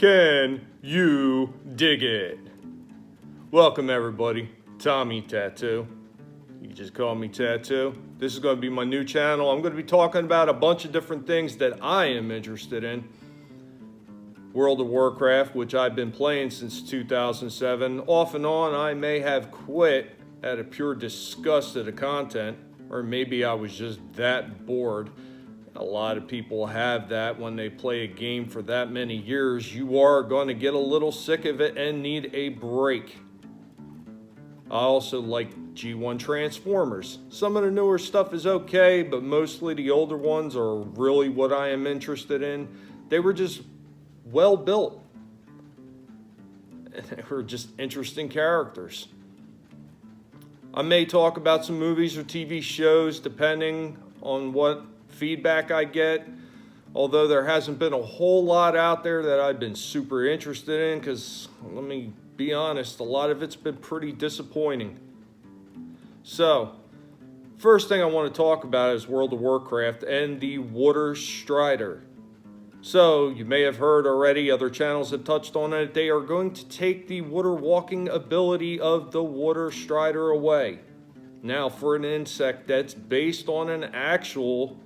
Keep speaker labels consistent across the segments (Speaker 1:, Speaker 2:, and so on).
Speaker 1: Can you dig it? Welcome everybody, Tommy Tattoo. You can just call me Tattoo. This is going to be my new channel. I'm going to be talking about a bunch of different things that I am interested in. World of Warcraft, which I've been playing since 2007. Off and on, I may have quit out of pure disgust of the content, or maybe I was just that bored. A lot of people have that when they play a game for that many years. You are going to get a little sick of it and need a break. I also like G1 Transformers. Some of the newer stuff is okay, but mostly the older ones are really what I am interested in. They were just well built. They were just interesting characters. I may talk about some movies or TV shows depending on what feedback I get, although there hasn't been a whole lot out there that I've been super interested in, because let me be honest, a lot of it's been pretty disappointing. So first thing I want to talk about is World of Warcraft and the Water Strider. So you may have heard already, other channels have touched on it, they are going to take the water walking ability of the Water Strider away. Now, for an insect that's based on an actual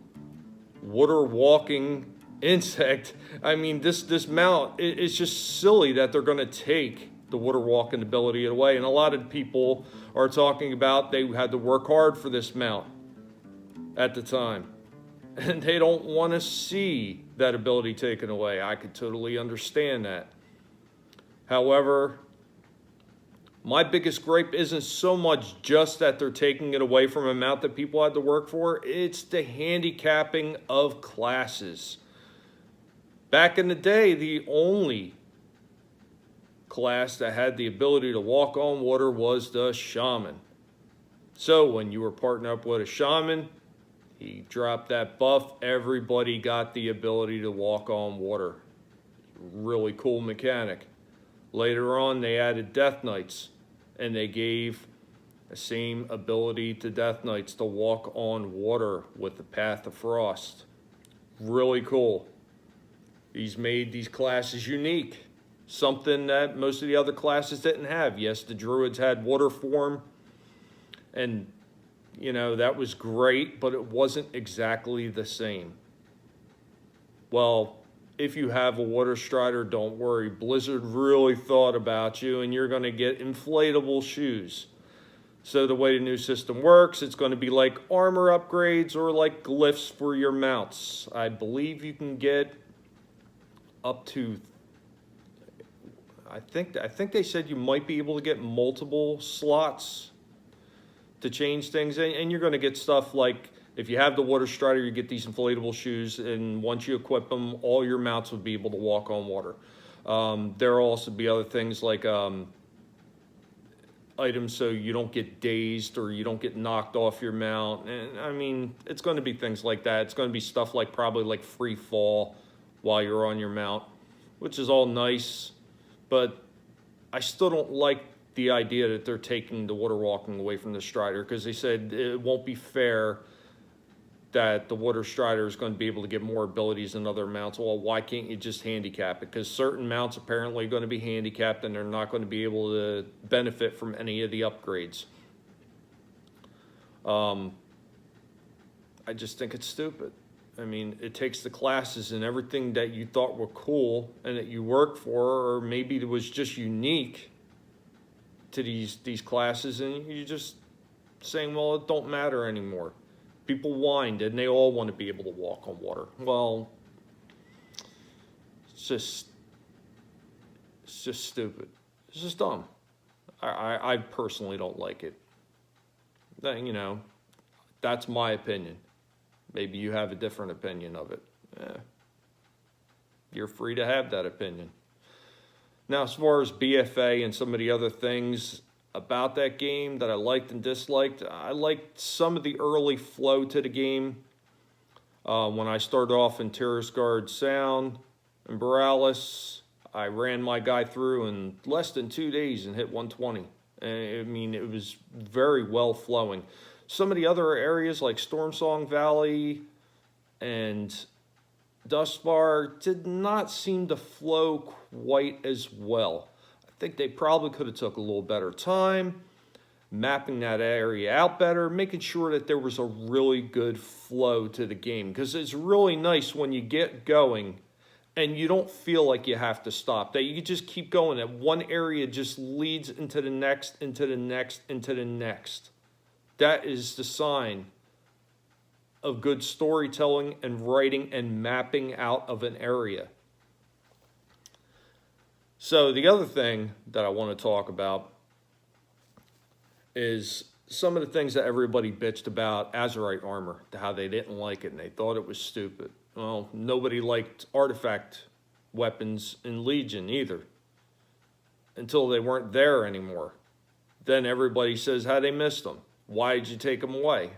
Speaker 1: water walking insect, I mean, this mount, it's just silly that they're going to take the water walking ability away. And a lot of people are talking about they had to work hard for this mount at the time, and they don't want to see that ability taken away. I could totally understand that. However, my biggest gripe isn't so much just that they're taking it away from a mount that people had to work for, it's the handicapping of classes. Back in the day, the only class that had the ability to walk on water was the shaman. So when you were partnered up with a shaman, he dropped that buff, everybody got the ability to walk on water. Really cool mechanic. Later on, they added Death Knights, and they gave the same ability to Death Knights to walk on water with the Path of Frost. Really cool. He's made these classes unique, something that most of the other classes didn't have. Yes, the Druids had water form, and you know, that was great, but it wasn't exactly the same. Well, if you have a Water Strider, don't worry. Blizzard really thought about you, and you're going to get inflatable shoes. So the way the new system works, it's going to be like armor upgrades or like glyphs for your mounts. I believe you can get up to, I think they said you might be able to get multiple slots to change things, and you're going to get stuff like, if you have the Water Strider, you get these inflatable shoes, and once you equip them, all your mounts will be able to walk on water. There will also be other things like items so you don't get dazed or you don't get knocked off your mount. And I mean, it's going to be things like that. It's going to be stuff like probably like free fall while you're on your mount, which is all nice, but I still don't like the idea that they're taking the water walking away from the Strider, because they said it won't be fair that the Water Strider is going to be able to get more abilities than other mounts. Well, why can't you just handicap it? Because certain mounts apparently are going to be handicapped and they're not going to be able to benefit from any of the upgrades. I just think it's stupid. I mean, it takes the classes and everything that you thought were cool and that you worked for, or maybe it was just unique to these classes, and you're just saying, well, it don't matter anymore. People whined, and they all want to be able to walk on water. Well, it's just stupid. It's just dumb. I personally don't like it. You know, that's my opinion. Maybe you have a different opinion of it. You're free to have that opinion. Now, as far as BFA and some of the other things about that game that I liked and disliked, I liked some of the early flow to the game. When I started off in Terrace Guard Sound and Borealis, I ran my guy through in less than 2 days and hit 120. I mean, it was very well flowing. Some of the other areas like Stormsong Valley and Dustbar did not seem to flow quite as well. I think they probably could have took a little better time, mapping that area out better, making sure that there was a really good flow to the game. Because it's really nice when you get going and you don't feel like you have to stop, that you just keep going, that one area just leads into the next, into the next, into the next. That is the sign of good storytelling and writing and mapping out of an area. So the other thing that I want to talk about is some of the things that everybody bitched about Azerite armor, how they didn't like it and they thought it was stupid. Well, nobody liked artifact weapons in Legion either, until they weren't there anymore. Then everybody says how they missed them. Why did you take them away?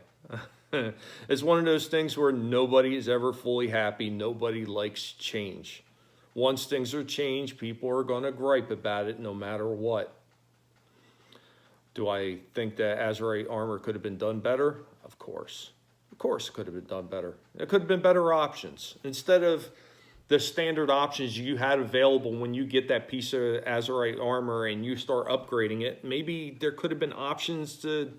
Speaker 1: It's one of those things where nobody is ever fully happy. Nobody likes change. Once things are changed, people are going to gripe about it no matter what. Do I think that Azerite armor could have been done better? Of course. Of course it could have been done better. It could have been better options. Instead of the standard options you had available when you get that piece of Azerite armor and you start upgrading it, maybe there could have been options to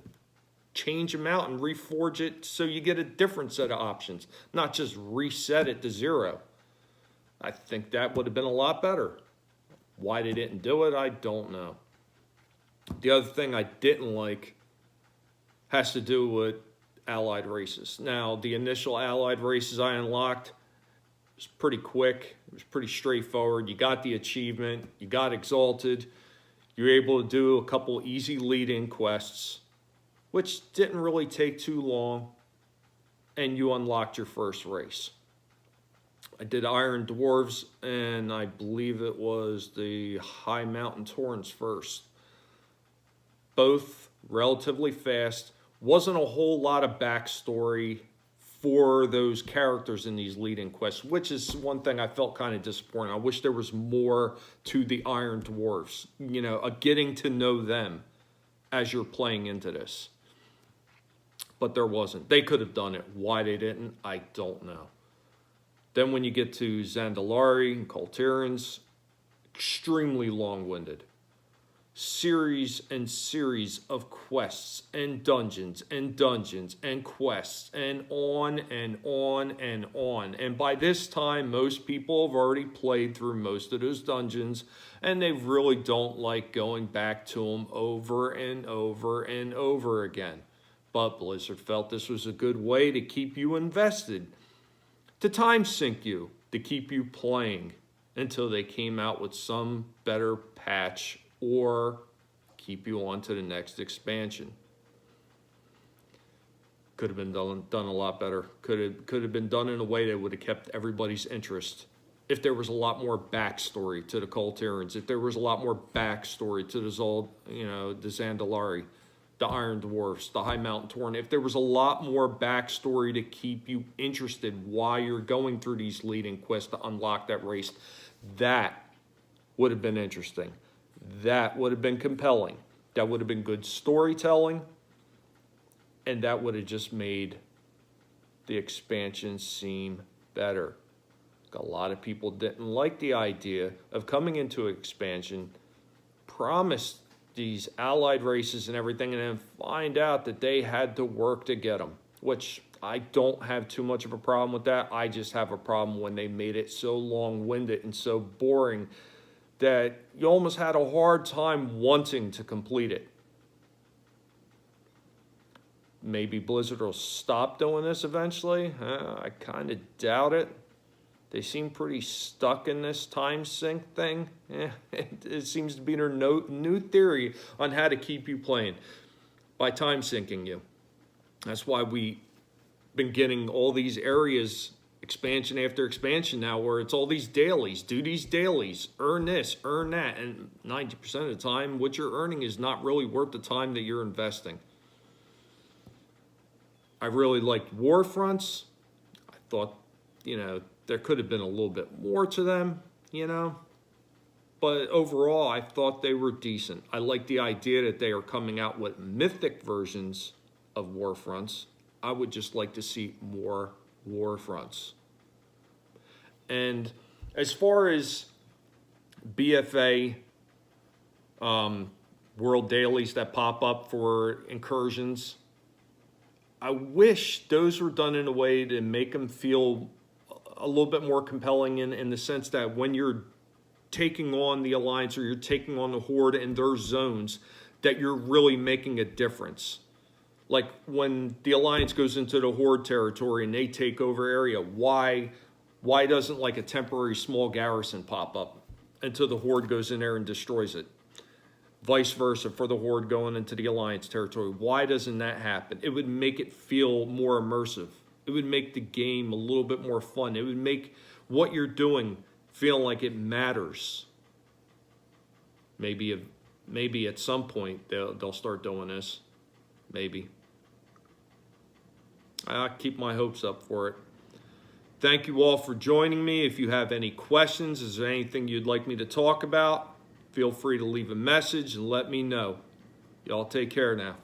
Speaker 1: change them out and reforge it so you get a different set of options, not just reset it to 0. I think that would have been a lot better. Why they didn't do it, I don't know. The other thing I didn't like has to do with allied races. Now, the initial allied races I unlocked was pretty quick. It was pretty straightforward. You got the achievement. You got exalted. You were able to do a couple easy lead-in quests, which didn't really take too long, and you unlocked your first race. I did Iron Dwarves, and I believe it was the High Mountain Taurens first. Both relatively fast. Wasn't a whole lot of backstory for those characters in these lead-in quests, which is one thing I felt kind of disappointing. I wish there was more to the Iron Dwarves, you know, getting to know them as you're playing into this. But there wasn't. They could have done it. Why they didn't, I don't know. Then when you get to Zandalari and Kultirans, extremely long-winded. Series and series of quests and dungeons and dungeons and quests and on and on and on. And by this time, most people have already played through most of those dungeons and they really don't like going back to them over and over and over again. But Blizzard felt this was a good way to keep you invested, to time sync you, to keep you playing until they came out with some better patch or keep you on to the next expansion. Could have been done a lot better. Could have been done in a way that would have kept everybody's interest. If there was a lot more backstory to the Kultirans, if there was a lot more backstory to the Zandalari, the Iron Dwarfs, the High Mountain Tauren, if there was a lot more backstory to keep you interested while you're going through these leading quests to unlock that race, that would have been interesting. That would have been compelling. That would have been good storytelling. And that would have just made the expansion seem better. A lot of people didn't like the idea of coming into an expansion, promised these allied races and everything, and then find out that they had to work to get them, which I don't have too much of a problem with that. I just have a problem when they made it so long-winded and so boring that you almost had a hard time wanting to complete it. Maybe Blizzard will stop doing this eventually. I kind of doubt it. They seem pretty stuck in this time sync thing. It seems to be their new theory on how to keep you playing, by time syncing you. That's why we've been getting all these areas, expansion after expansion now, where it's all these dailies. Do these dailies, earn this, earn that, and 90% of the time what you're earning is not really worth the time that you're investing. I really liked Warfronts. I thought, there could have been a little bit more to them, but overall I thought they were decent. I like the idea that they are coming out with mythic versions of Warfronts. I would just like to see more Warfronts. And as far as BFA world dailies that pop up for incursions. I wish those were done in a way to make them feel a little bit more compelling in the sense that when you're taking on the Alliance or you're taking on the Horde in their zones, that you're really making a difference. Like when the Alliance goes into the Horde territory and they take over area, why doesn't like a temporary small garrison pop up until the Horde goes in there and destroys it? Vice versa for the Horde going into the Alliance territory. Why doesn't that happen? It would make it feel more immersive. It would make the game a little bit more fun. It would make what you're doing feel like it matters. Maybe at some point they'll start doing this. Maybe. I keep my hopes up for it. Thank you all for joining me. If you have any questions, is there anything you'd like me to talk about? Feel free to leave a message and let me know. Y'all take care now.